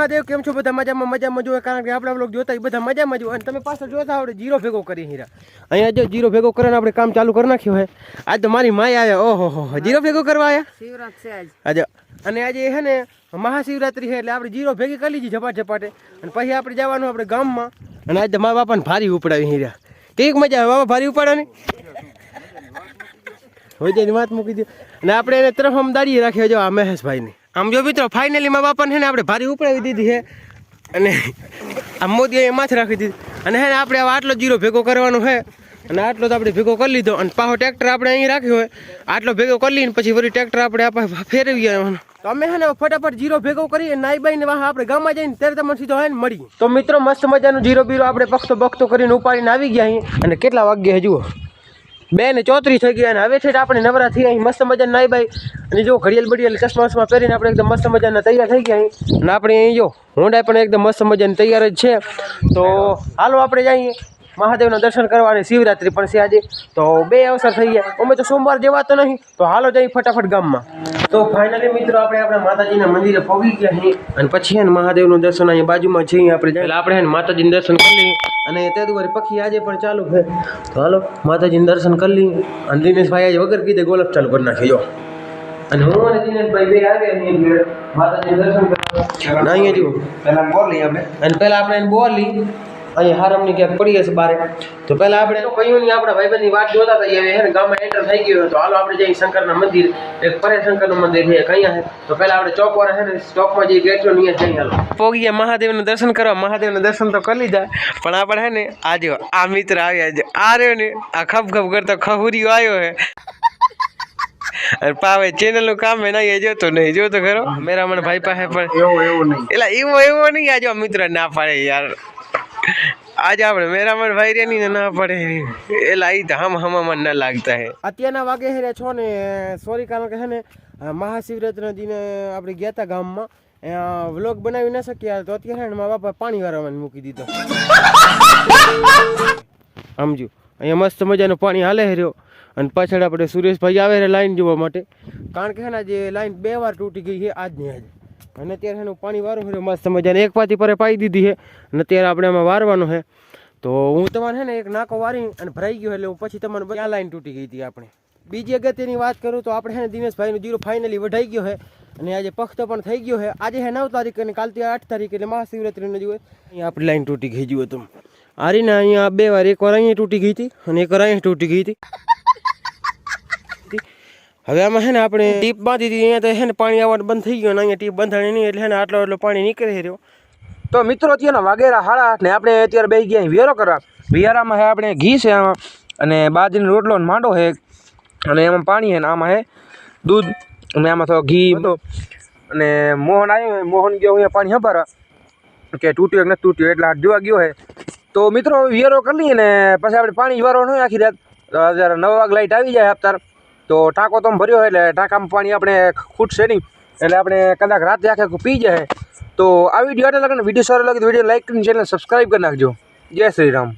મહાદેવ કેમ છો બધા મજામાં જોવે કારણ કે આપણા લોકો જોતા બધા મજામાં જો અને તમે પાછળ જોતા આપણે જીરો ભેગો કરી હીરા અહીંયા જો જીરો ભેગો કરીને આપણે કામ ચાલુ કરી નાખ્યું હે આજ તો મારી માય આવ્યા ઓહો જીરો ભેગો કરવા આવ્યા શિવરાત છે આજે અને આજે હે ને મહાશિવરાત્રી છે એટલે આપણે જીરો ભેગી કરી લીધી ઝપાટે અને પછી આપણે જવાનું આપણે ગામમાં અને આજે મારા બાપાને ભારી ઉપડાવી હીરા કેવી મજા આવે બાપા ભારી ઉપાડવાની હોય તેની વાત મૂકી દે અને આપણે એને તરફ આમ દાડીએ રાખીએ જો આ મહેશભાઈને આમ જો મિત્રો ફાઇનલી મારા બાપાને છે ને આપણે ભારી ઉપડાવી દીધી છે અને આ મોદી એ માથે રાખી દીધી અને હે ને આપણે આટલો જીરો ભેગો કરવાનો છે અને આટલો તો આપણે ભેગો કરી લીધો અને પાછો ટ્રેક્ટર આપણે અહીં રાખ્યો હોય આટલો ભેગો કરી લઈને પછી વળી ટ્રેક્ટર આપણે ફેરવી આવવાનું તો અમે હે ને ફટાફટ જીરો ભેગો કરીએ નાઈ બાઈને વાહ આપણે ગામમાં જઈને ત્યારે તમને સીધો હે ને મળીએ તો મિત્રો મસ્ત મજાનું જીરો બીરો આપણે બખતો કરીને ઉપાડીને આવી ગયા અહીં અને કેટલા વાગ્યા જુઓ 2:34 થઈ ગયા અને હવે છે આપણે નવરા થઈ અહીં મસ્ત મજાના નાઈ બાઈ અને જો ઘડિયાળ બડિયાળ ચશ્મા પહેરીને આપણે એકદમ મસ્ત મજાના તૈયાર થઈ ગયા અહીં અને આપણે અહીં જો હોન્ડા પણ એકદમ મસ્ત મજાની તૈયાર જ છે તો હાલો આપણે જઈએ મહાદેવના દર્શન કરવા અને શિવરાત્રી પણ છે આજે તો 2 અવસર થઈ ગયા અમે તો સોમવાર જેવાતો નહીં તો હાલો જઈએ ફટાફટ ગામમાં તો ફાઇનલી મિત્રો આપણે આપણા માતાજીના મંદિરે પહોંચી ગયા અહીં અને પછી હે ને મહાદેવનું દર્શન અહીંયા બાજુમાં છે આપણે જઈએ આપણે હે ને માતાજીનું દર્શન કરી લઈએ અને તે દુવારી પખી આજે પણ ચાલુ છે તો હાલો માતાજીનું દર્શન કરી લઈએ અને દિનેશભાઈ આજે વગર કીધે ગોલફ ચાલુ કરી નાખી જો અને હું અને દિનેશભાઈ બે આવ્યા અહીંયા માતાજીનું દર્શન કરવા અહીંયા જુઓ પહેલાં બોર લઈએ આપણે અને પહેલાં આપણે એને બોર લઈએ અહીં હારમની ક્યાંક પડી હશે બારે તો પહેલાં આપણે કહ્યું નહીં આપણા ભાઈબંધની વાત જોતા હતા હવે હે ને ગામમાં એન્ટર થઈ ગયો તો હાલો આપણે જઈએ શંકરના મંદિર એક પરે શંકરનું મંદિર છે કઅહીંયા છે તો પહેલાં આપણે ચોક વાળા છે ને ચોકમાં જઈએ ગેટ જો નહીં જઈએ હાલો પોગી ગયા મહાદેવનું દર્શન કરવા મહાદેવનું દર્શન તો કરી લીધા પણ આપણે હે ને આજો આ મિત્ર આવ્યા છે આ રહ્યો ને આ ખપ કરતો ખહુરીઓ આવ્યો હે અને પાવે ચેનલનું કામ હે નહીં જોતો ખરો મેરા મને ભાઈ પાસે પણ એવું નહીં એટલે એવો નહીં આજો મિત્ર ના પાડે યાર आज આપણે મેરામણ ભાઈ રે ની ના પડે એ લાઈ હમ ના લાગતા હે અત્યારના વાગે હે છો ને સોરી કારણ કે છે ને મહાશિવરાત્રીના દિને આપણે ગયા હતા ગામમાં વ્લોગ બનાવી ન શક્યા તો અત્યારે ને મારા બાપા પાણી વાળવાનું મૂકી દીધો સમજુ અહીંયા મસ્ત મજાનું પાણી હાલે રહ્યો અને પાછળ આપણે સુરેશભાઈ આવે રે લાઈન જોવા માટે કારણ કે છે ને જે લાઈન 2 વાર તૂટી ગઈ છે આજની આજે અને અત્યારે એનું પાણી વારું છે મસ્ત મજાને એક પાછી પર પાઈ દીધી છે અને અત્યારે આપણે એમાં વારવાનું છે તો હું તમારે છે ને એક નાકો વારી અને ભરાઈ ગયો એટલે હું પછી તમારે આ લાઈન તૂટી ગઈ હતી આપણે બીજી અગત્યની વાત કરું તો આપણે છે ને દિનેશભાઈનું જીરો ફાઇનલી વઢાઈ ગયો છે અને આજે પખતો પણ થઈ ગયો છે આજે છે 9 તારીખ અને કાલથી 8 તારીખ એટલે મહાશિવરાત્રીનો દિવસ અહીંયા આપણી લાઈન તૂટી ગઈ જુઓ તમે આરીને અહીંયા 2 વાર એકવાર અહીંયા તૂટી ગઈ હતી અને એકવાર અહીંયા તૂટી ગઈ હતી હવે આમાં છે ને આપણે ટીપ બાંધી દીધી અહીંયા તો છે ને પાણી આવવાનું બંધ થઈ ગયું અને અહીંયા ટીપ બંધાણી નહીં એટલે છે ને આટલો પાણી નીકળી રહ્યો તો મિત્રો અત્યારના વાગેરા 8:30 ને આપણે અત્યારે બેસી ગયા વિયારો કરવા વિયારામાં છે આપણે ઘી છે આમાં અને બાજરીનો રોટલો ને માંડો છે અને એમાં પાણી છે ને આમાં છે દૂધ અને આમાં તો ઘી અને મોહન આવ્યો મોહન ગયો અહીંયા પાણી હંભારા કે તૂટ્યો કે નથી તૂટ્યો એટલે હાથ જોવા ગયો છે તો મિત્રો વિયારો કરી લઈએ ને પછી આપણે પાણી વારો નહીં આખી રાત જ્યારે 9 વાગે લાઈટ આવી જાય અત્યારે તો ટાંકો તો ભર્યો એટલે ટાંકામાં પાણી આપણે ખૂટશે નહીં એટલે આપણે કદાચ રાતે આખે પી જાય તો આ વિડીયો આટલા લાગે વિડીયો સારો લાગે તો વિડીયો લાઈક કરીને ચેનલ સબસ્ક્રાઈબ કરી નાખજો જય શ્રી રામ.